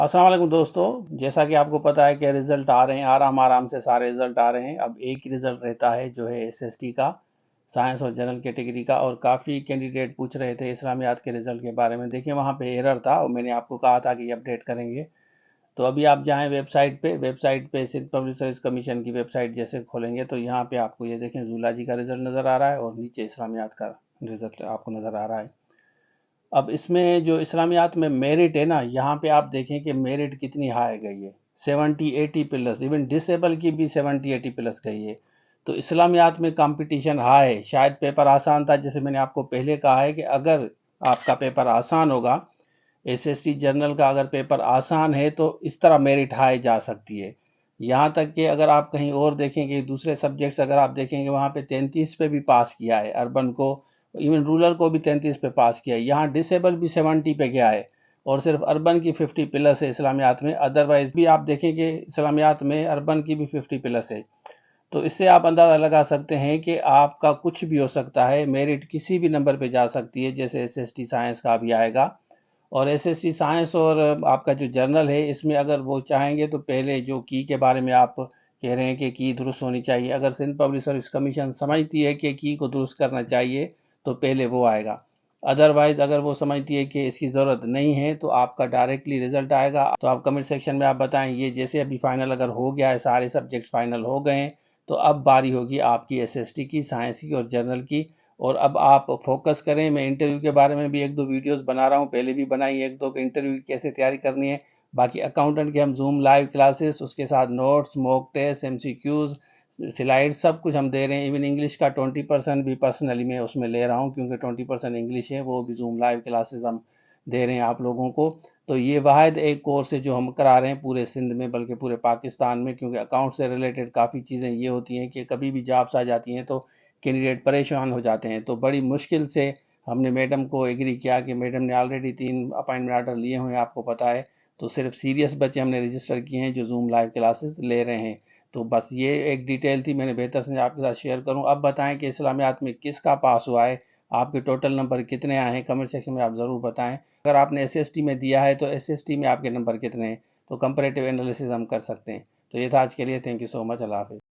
अस्सलाम वालेकुम दोस्तों, जैसा कि आपको पता है कि रिज़ल्ट आ रहे हैं, आराम आराम से सारे रिज़ल्ट आ रहे हैं। अब एक ही रिज़ल्ट रहता है जो है एसएसटी का, साइंस और जनरल कैटेगरी का। और काफ़ी कैंडिडेट पूछ रहे थे इस्लामियात के रिज़ल्ट के बारे में। देखिए वहाँ पे एरर था और मैंने आपको कहा था कि ये अपडेट करेंगे। तो अभी आप जाएँ वेबसाइट पे सिंध पब्लिक सर्विस कमीशन की वेबसाइट जैसे खोलेंगे तो यहाँ पे आपको ये देखें जूलॉजी का रिज़ल्ट नज़र आ रहा है और नीचे इस्लामियात का रिज़ल्ट आपको नज़र आ रहा है। अब इसमें जो इस्लामियात में मेरिट है ना, यहाँ पे आप देखें कि मेरिट कितनी हाई गई है, 70-80 प्लस। इवन डिसेबल की भी 70-80 प्लस गई है। तो इस्लामियात में कंपटीशन हाई है। शायद पेपर आसान था, जैसे मैंने आपको पहले कहा है कि अगर आपका पेपर आसान होगा, एसएसटी जनरल का अगर पेपर आसान है तो इस तरह मेरिट हाई जा सकती है। यहाँ तक कि अगर आप कहीं और देखेंगे, दूसरे सब्जेक्ट्स अगर आप देखेंगे, वहाँ पे 33 पे भी पास किया है अर्बन को, इवन रूरल को भी 33 पे पास किया है। यहाँ डिसेबल भी 70 पे गया है और सिर्फ अर्बन की 50 प्लस है इस्लामियात में। अदरवाइज भी आप देखेंगे इस्लामियात में अर्बन की भी 50 प्लस है। तो इससे आप अंदाज़ा लगा सकते हैं कि आपका कुछ भी हो सकता है, मेरिट किसी भी नंबर पे जा सकती है, जैसे एसएसटी साइंस का भी आएगा। और एसएससी साइंस और आपका जो जर्नल है, इसमें अगर वो चाहेंगे तो पहले जो की के बारे में आप कह रहे हैं कि की दुरुस्त होनी चाहिए, अगर सिंध पब्लिक सर्विस कमीशन समझती है कि की को दुरुस्त करना चाहिए तो पहले वो आएगा। अदरवाइज अगर वो समझती है कि इसकी ज़रूरत नहीं है तो आपका डायरेक्टली रिजल्ट आएगा। तो आप कमेंट सेक्शन में आप बताएं। ये जैसे अभी फाइनल अगर हो गया है, सारे सब्जेक्ट फाइनल हो गए हैं, तो अब बारी होगी आपकी एसएसटी की, साइंस की और जर्नल की। और अब आप फोकस करें। मैं इंटरव्यू के बारे में भी एक दो वीडियोस बना रहा हूँ, पहले भी बनाई एक दो, इंटरव्यू की कैसे तैयारी करनी है। बाकी अकाउंटेंट के हम जूम लाइव क्लासेस, उसके साथ notes, mock test, MCQs, slide सब कुछ हम दे रहे हैं। इवन इंग्लिश का 20% भी पर्सनली मैं उसमें ले रहा हूँ, क्योंकि 20% इंग्लिश है, वो भी जूम लाइव क्लासेस हम दे रहे हैं आप लोगों को। तो ये वाहिद एक कोर्स है जो हम करा रहे हैं पूरे सिंध में, बल्कि पूरे पाकिस्तान में, क्योंकि अकाउंट से रिलेटेड काफ़ी चीज़ें ये होती हैं कि कभी भी जॉब्स आ जाती हैं तो कैंडिडेट परेशान हो जाते हैं। तो बड़ी मुश्किल से हमने मैडम को एग्री किया कि मैडम ने ऑलरेडी 3 अपॉइंटमेंट आर्डर लिए हुए हैं, आपको पता है। तो सिर्फ सीरियस बच्चे हमने रजिस्टर किए हैं जो जूम लाइव क्लासेस ले रहे हैं। तो बस ये एक डिटेल थी, मैंने बेहतर समझा आपके साथ शेयर करूं। अब बताएं कि इस्लामियात में किसका पास हुआ है, आपके टोटल नंबर कितने आए हैं, कमेंट सेक्शन में आप ज़रूर बताएं। अगर आपने एसएसटी में दिया है तो एसएसटी में आपके नंबर कितने हैं, तो कंपैरेटिव एनालिसिस हम कर सकते हैं। तो ये था आज के लिए। Thank you so much. Allah हाफिज़।